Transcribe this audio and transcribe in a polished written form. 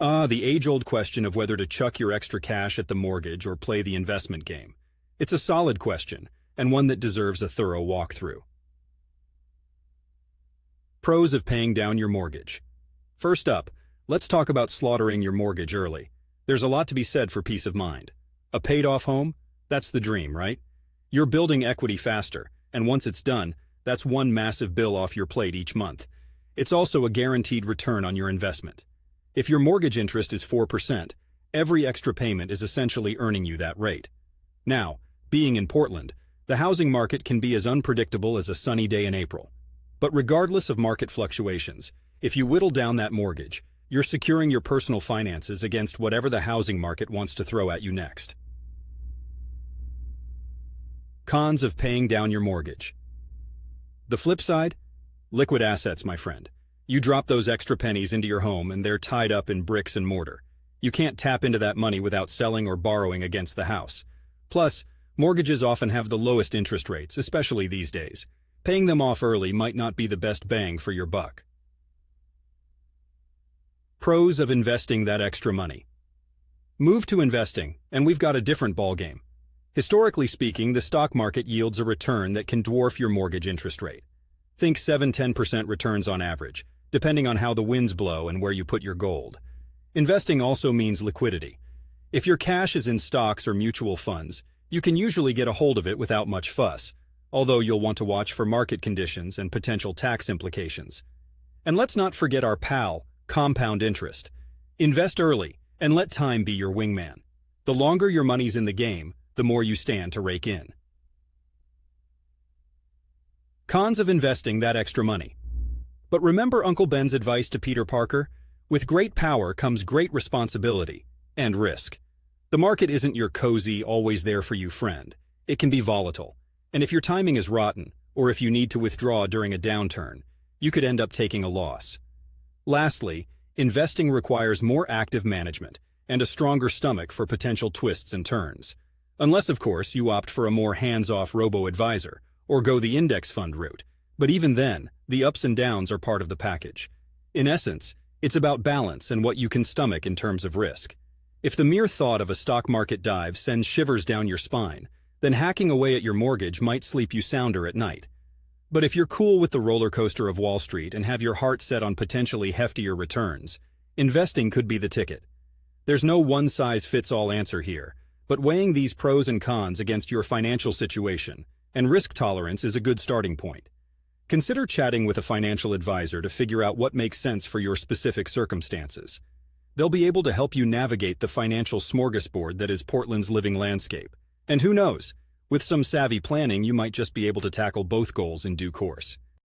The age-old question of whether to chuck your extra cash at the mortgage or play the investment game. It's a solid question, and one that deserves a thorough walkthrough. Pros of paying down your mortgage. First up, let's talk about slaughtering your mortgage early. There's a lot to be said for peace of mind. A paid-off home? That's the dream, right? You're building equity faster, and once it's done, that's one massive bill off your plate each month. It's also a guaranteed return on your investment. If your mortgage interest is 4%, every extra payment is essentially earning you that rate. Now, being in Portland, the housing market can be as unpredictable as a sunny day in April. But regardless of market fluctuations, if you whittle down that mortgage, you're securing your personal finances against whatever the housing market wants to throw at you next. Cons of paying down your mortgage. The flip side? Liquid assets, my friend. You drop those extra pennies into your home and they're tied up in bricks and mortar. You can't tap into that money without selling or borrowing against the house. Plus, mortgages often have the lowest interest rates, especially these days. Paying them off early might not be the best bang for your buck. Pros of investing that extra money. Move to investing, and we've got a different ballgame. Historically speaking, the stock market yields a return that can dwarf your mortgage interest rate. Think 7–10% returns on average, depending on how the winds blow and where you put your gold. Investing also means liquidity. If your cash is in stocks or mutual funds, you can usually get a hold of it without much fuss, although you'll want to watch for market conditions and potential tax implications. And let's not forget our pal, compound interest. Invest early, and let time be your wingman. The longer your money's in the game, the more you stand to rake in. Cons of investing that extra money. But remember Uncle Ben's advice to Peter Parker? With great power comes great responsibility and risk. The market isn't your cozy, always there for you friend. It can be volatile. And if your timing is rotten, or if you need to withdraw during a downturn, you could end up taking a loss. Lastly, investing requires more active management and a stronger stomach for potential twists and turns. Unless, of course, you opt for a more hands-off robo-advisor or go the index fund route. But even then, the ups and downs are part of the package. In essence, it's about balance and what you can stomach in terms of risk. If the mere thought of a stock market dive sends shivers down your spine, then hacking away at your mortgage might sleep you sounder at night. But if you're cool with the roller coaster of Wall Street and have your heart set on potentially heftier returns, investing could be the ticket. There's no one-size-fits-all answer here, but weighing these pros and cons against your financial situation and risk tolerance is a good starting point. Consider chatting with a financial advisor to figure out what makes sense for your specific circumstances. They'll be able to help you navigate the financial smorgasbord that is Portland's living landscape. And who knows, with some savvy planning, you might just be able to tackle both goals in due course.